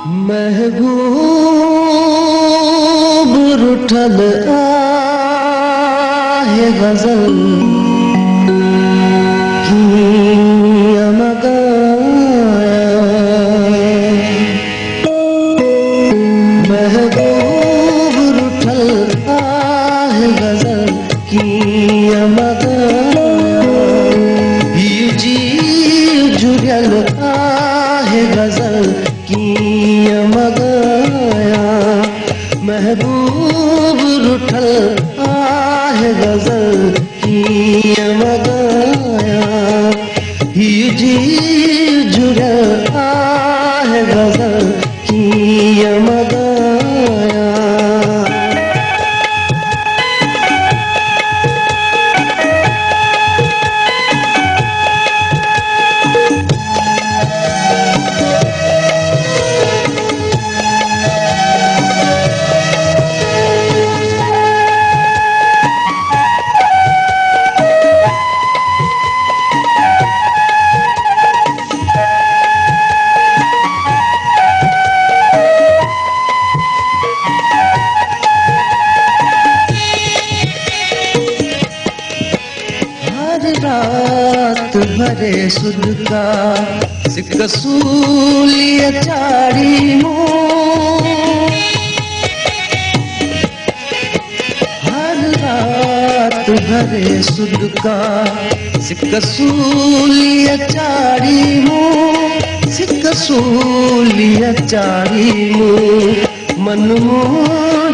महबूब रुठल आहे गजल की महबूब रुठल आहे गजल की जी जुड़ल आहे गजल की महबूब रुठल आहे गजल की जी जुड़ल आहे गजल की रात भरे सुध का सिकसूलिया चारी हर रात भरे सुध का सिकसूलिया चारी सिकसूलिया चारी मन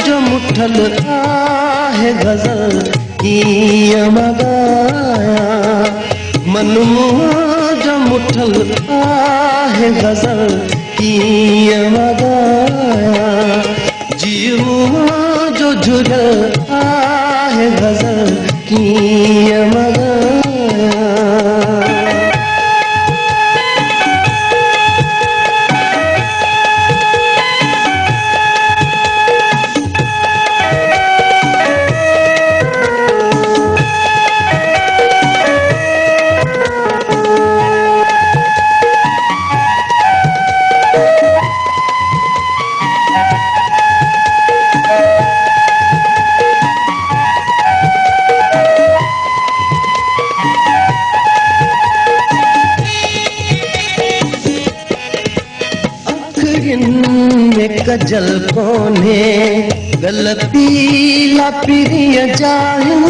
जो मुठल आहे गजल की मन जो मुठल आहे गजल की जीव जो जुड़ल आहे गजल की में कजल कोने गलती लापिरिय जाहिल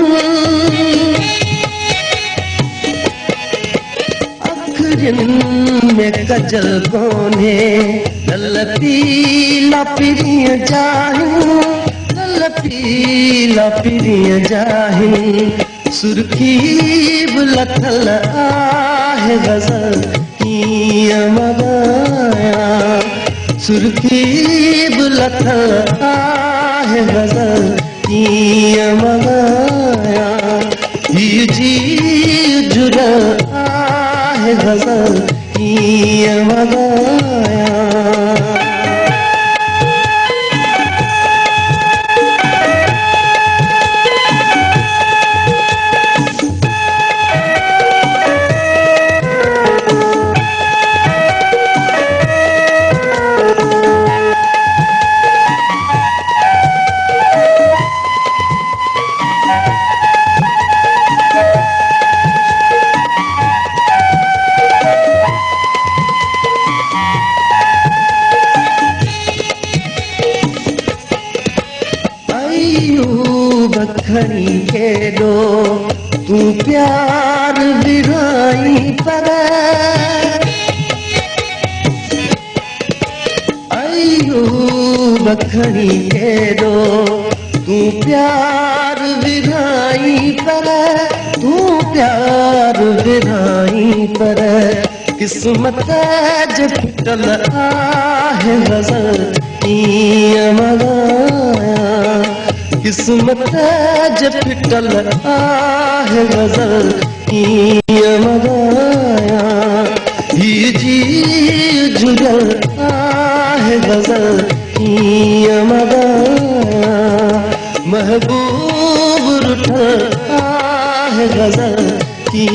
अखरिन में कजल कोने गलती लापिरिय जाहिल गलती लापिरिय जाहिल सुर्खी बुलथल आहे गजल की सुर्खी बुलथल आहे गजल की जी जुड़ल आहे गजल की बखरी के दो तू प्यार विराई पर आयु बखरी के दो तू प्यार विराई पर तू प्यार विराई पर किस्मत जब टल आहे गजल की किस्मत जब टल आहे गजल की जी जुड़ल आहे गजल की महबूब रुठल आहे गजल की